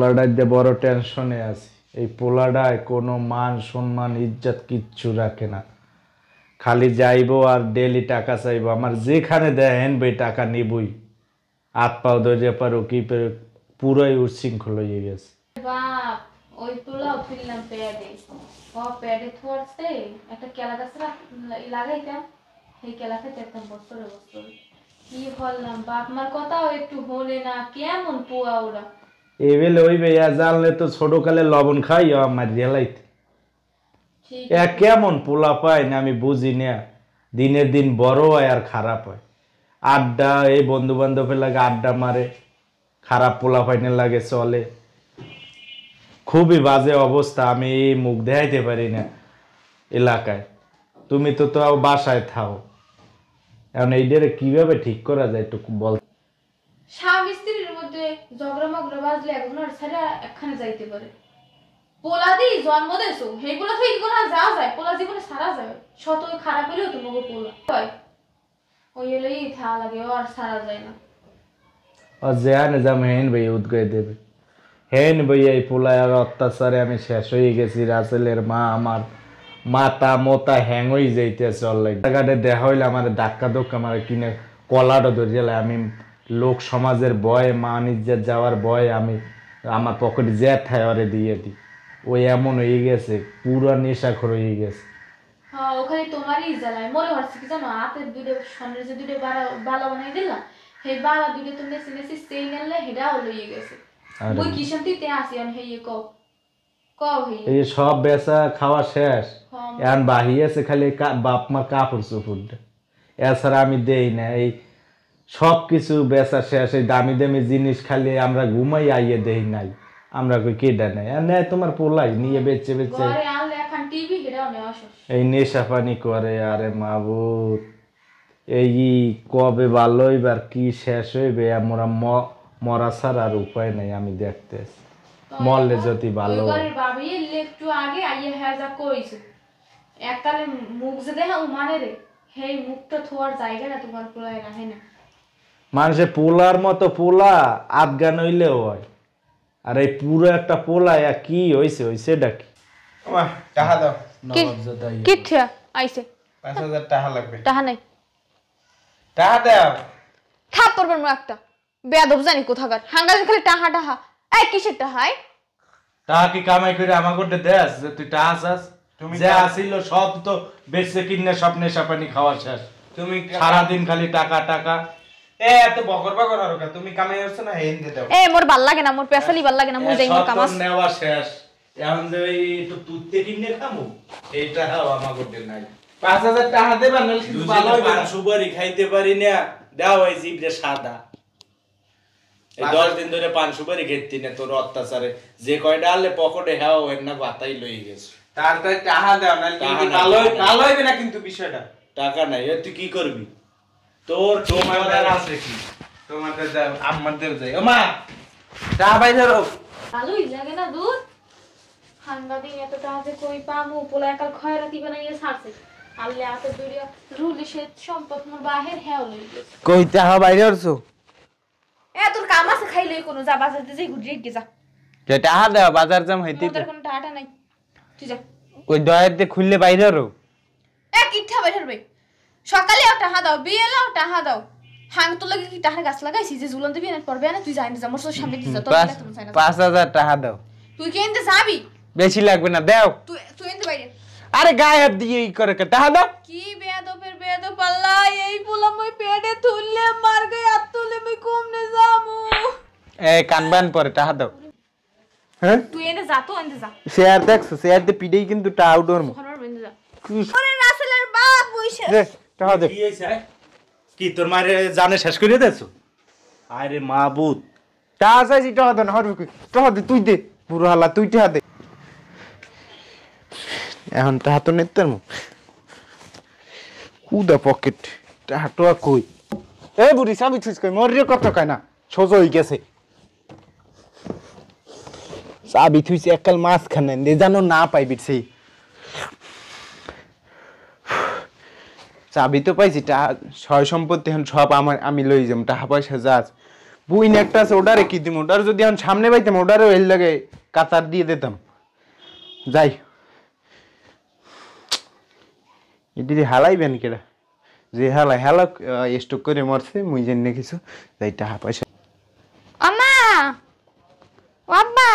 পোলাডায় বড় টেনশনে আছি। এই পোলাডায় কোনো মান সম্মান ইজ্জত কিচ্ছু রাখে না, খালি যাইবো আর ডেলি টাকা চাইবো। আমার যেখানে দেখেন ভাই টাকা নিবই, হাত পাও ধরে পারো কি পুরোই উচ্ছৃঙ্খল হয়ে গেছে। বাপ ওই পোলাও ফিরলাম প্যাডে, ও প্যাডে থোয়ারছে একটা কেলা গাছ লাগাইতাম, সেই কেলা খেতে একদম বছরে বছরে কি হলাম। বাপ মার কথাও একটু হলে না, কেমন পোয়া ওরা। এবেলে ওই ভাইয়া জানলে তো ছোটকালে লবণ খাই আমার রেলাইতে কেমন পোলা পায় না আমি বুঝি না। দিনের দিন বড় হয় আর খারাপ হয়। আড্ডা এই বন্ধু বান্ধবের লাগে আড্ডা মারে, খারাপ পোলা পাইনে লাগে চলে, খুবই বাজে অবস্থা। আমি মুখ দেখাইতে পারি না এলাকায়। তুমি তো তাও বাসায় থাও, এখন এইটারে কিভাবে ঠিক করা যায় একটু বল। স্বামী স্ত্রীর মধ্যে ঝগড়া মগড়া বাজলে এখন আর ছেড়ে একখানে যাইতে পারে। পোলা দি জন্ম দেছো সেইগুলো থেকে কোনো যাওয়া যায়, পোলা জীবনে সারা যাবে। শত খারাপ হলেও তো মগো পোলা হয়, ওই এলেই থাকা লাগে, ও আর সারা যায় না। আর যেখানে যাম হেন ভাই উদ্গয় দেবে। হেন ভাই এই পোলায় আর অত্যাচারে আমি শেষ হয়ে গেছি। রাসেলের মা আমার মাথা মোতা হ্যাং হয়ে যাইতেছে। রাস্তাঘাটে দেখা হইলে আমার ধাক্কা ধক্কা আমার কিনে কলাটা ধরে আমি লোক সমাজের ভয়ে, মা নিজের যাওয়ার ভয়ে আমি আমার পকেটে জ্যাঠায় ওরে দিয়ে দিই। ওই এমন হয়ে গেছে, পুরো নেশাখোর হয়ে গেছে। হ্যাঁ ওখানে তোমারই জ্বালায় মনে হচ্ছে কি জানো, হাতের দুটো সামনের যে দুটো বালা বানাই দিলাম, সেই বালা দুটো তো মেসি মেসি সেই নেলে হেডাও লইয়ে গেছে। ওই কি শান্তিতে আসি আমি হেয়ে এই সব বেচা খাওয়া শেষ, এখন বাহি আছে খালি বাপ মা কাপড় চোপড়, এছাড়া আমি দেই না। এই সব কিছু বেচা শেষ। এই দামি দামি জিনিস খালি আমরা ঘুমাই আইয়ে দেই নাই, আমরা কই কেডা নেই আর নেয় তোমার পোলাই নিয়ে বেচে বেচে এই নেশা পানি করে। আরে মাবুদ, এই কবে ভালো হইবার কি শেষ হইবে আমরা মরা ছাড়া আর উপায় নাই। আমি দেখতেছি মরলে যদি ভালো একটু আগে আইয়ে হ্যাঁ যা কইছে এককালে মুখ যে দেখা মানে রে, সেই মুখটা থোয়ার জায়গা না তোমার পোলায় রাখে না। মানুষের পোলার মতো পোলা আফগান হইলেও হয়, আর এই পুরো একটা পোলা কি হইছে হইছে ডাকি। টাকা দাও, কিচ্ছা আইছে 5000 টাকা লাগবে। টাকা নাই, টাকা দাও। থাপ্পড় মারমু একটা, বেয়াদব জানি কোথাকার হাঙ্গালে খালি টাহা টাহা। এই কিসের টাহাই? টাকা কি কামাই করে আমার করতে দেস যে তুই টাকা চাস? তুমি যা আসিল সব তো বেচে কিনে সব নেশা পানি খাওয়া শেষ। তুমি সারাদিন খালি টাকা টাকা। এত বকর বকর আর কা তুমি কামাই করছ না হেন দে দাও। মোর ভাল লাগে না, মোর পেছালি ভাল লাগে না, মুই যাই মোর কামাস। সব নেওয়া শেষ, এখন যে এই একটু তুইতে কিনে খামু এইটা আমার করতে নাই। 5000 টাকা দেবা নালে কিন্তু ভালো হবে না। সুপারি খাইতে পারি না, দাও এই জিবরে সাদা। এই 10 দিন ধরে পান সুপারি খেতে না তোর অত্যাচারে, যে কয়টা আলে পকেটে হাও এর না বাতাই লই গেছে। তাড়াতাড়ি টাকা দাও নালে কিন্তু ভালো হবে না কিন্তু বিষয়টা। টাকা নাই, তুই কি করবি? তোর তোমাদের আছে কি? তোমাদের দাও, আমাদের যাই। ও মা টাকা পাই ধরো। ভালোই লাগে না দুধ হাঙ্গাদিন এত টাকা যে কই পামু, পোলা একাল খয়রাতি বানাইয়া ছাড়ছে। আল্লে এত দূরিয়া রুলি সে সম্পদ মোর বাহির হেও লই গেছে। কই টাকা বাইরে করছো? তোর কাম আছে খাইলে কোনো যা বাজার দিতে ঘুরিয়ে গিয়ে যা। যে টাকা দাও বাজার জাম হইতে। তোর কোনো টাকা নাই, তুই যা। ওই দয়াতে খুললে বাইরে রো। কিঠা বাইরে ভাই, সকালে টাকা দাও, বিয়েলাও টাকা দাও। হাং তো লাগি কি টাকা গাছ লাগাইছি যে ঝুলন দিবি না পড়বে না, তুই যাই না, মোর সামনে দিছ তোর লাগে তুমি যাই না। 5000 টাকা দাও। তুই কেনতে যাবি? বেশি লাগবে না, দাও। তুই এনতে বাইরে। আরে গায়ে হাত দিয়ে ই করে টাকা দাও। কি বেয়াদবের বেয়াদব আল্লাহ, এই পোলা মই পেটে তুললে মার গই আর তুলে মই কমনে যামু। কানবান পরে টাকা দাও। হ্যাঁ তুই এনে যা, তো এনে যা। শেয়ার দেখছো, শেয়ার দে পিডেই কিন্তু টাকা উঠরমু। ঘরের বন্ধ যা। আরে রাসেলের বাপ বইছে। দে টাকা দে। কি হইছে? কি তোর মারে জানে শেষ করে দেছো? আরে মাবুদ, টাকা চাইছি টাকা দে না, হরবি কই? টাকা দে তুই দে, পুরো হালা তুই টাকা দে। এখন টাকা তো নেতের মু কুদা পকেট টাকা তো কই? এই বুড়ি সাবি ছুস কই মরিয়ে কত কয় না সোজা হই গেছে। সাবি থুইছে একাল মাছ খানে দে জানো না পাইবি সেই চাবি তো পাইছি, সয় সম্পত্তি এখন সব আমার, আমি লই যাম। টাকা পয়সা যা বুইন একটা আছে ওটারে কি দিম, ওটার যদি আমি সামনে পাইতাম ওটারও এর লাগে কাতার দিয়ে দিতাম। যাই এটি হালাইবেন কেডা, যে হালাই হালাক স্টক করে মরছে মুই জেনে কিছু যাই টাকা পয়সা। আমা আব্বা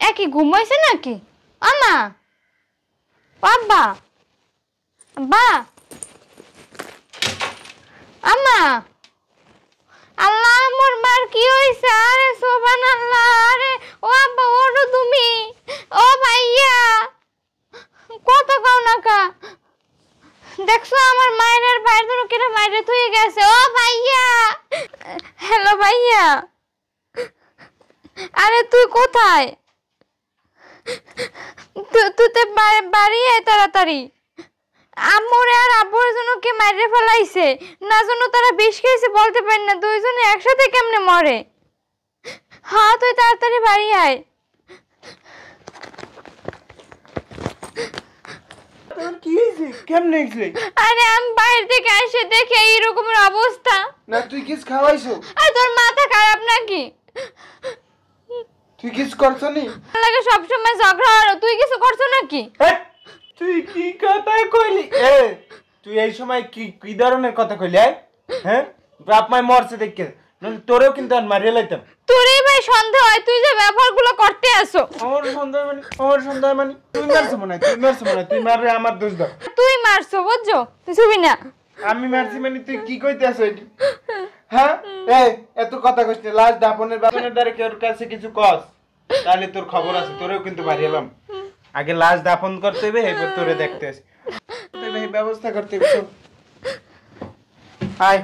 একই ঘুমাইছে নাকি? আমা আব্বা আব্বা আমা আল্লাহ মোর মার কি হইছে? আরে সুবহানাল্লাহ, আরে ও আব্বা ওঠো তুমি, ও ভাইয়া কত কাও না কা দেখছো আমার মায়ের বাইরে ধরো কেটে মাইরে থুয়ে গেছে। ও ভাইয়া, হ্যালো ভাইয়া, আরে তুই কোথায়? তুই তো বাড়ি আয় তাড়াতাড়ি। আম্মুরে আর আব্বুর জন্য কে মাইরে ফেলাইছে না, জন্য তারা বিষ খেয়েছে বলতে পারি না, দুইজনে একসাথে কেমনে মরে? হ্যাঁ তুই তাড়াতাড়ি বাড়ি আয়। কি হইছে? কেমনে হইছে? আরে আমি বাইরে থেকে এসে দেখে এইরকম অবস্থা। না তুই কিছু খাওয়াইছো? আরে তোর মাথা খারাপ নাকি? তুই কিছু করছ নি? লাগে সব সময় ঝগড়া আর তুই কিছু করছ নাকি? তুই কি কথা কইলি? তুই এই সময় কি কি ধরনের কথা কইলি? হ্যাঁ বাপ মাই মরছে দেখে তোরেও কিন্তু আর মারিয়ে লাইতাম। তোরই ভাই সন্দেহ হয়, তুই যে ব্যবহারগুলো করতে আসো। আমার সন্দেহ মানে তুই মারছ মনে হয়, তুই মারবে আমার দোষ দাও। তুই মারছো বুঝছো, তুই ছবি না। আমি মারছি মানে তুই কি কইতে আসো এটি? হ্যাঁ এত কথা কইছ না, লাশ দাপনের বাপনের দ্বারা কেউ কাছে কিছু কস তাহলে তোর খবর আছে, তোরেও কিন্তু মারিয়েলাম। আগে লাশ দাফন করতে হবে, এরপর তোরে দেখতে আসি, ব্যবস্থা করতে হবে। আয়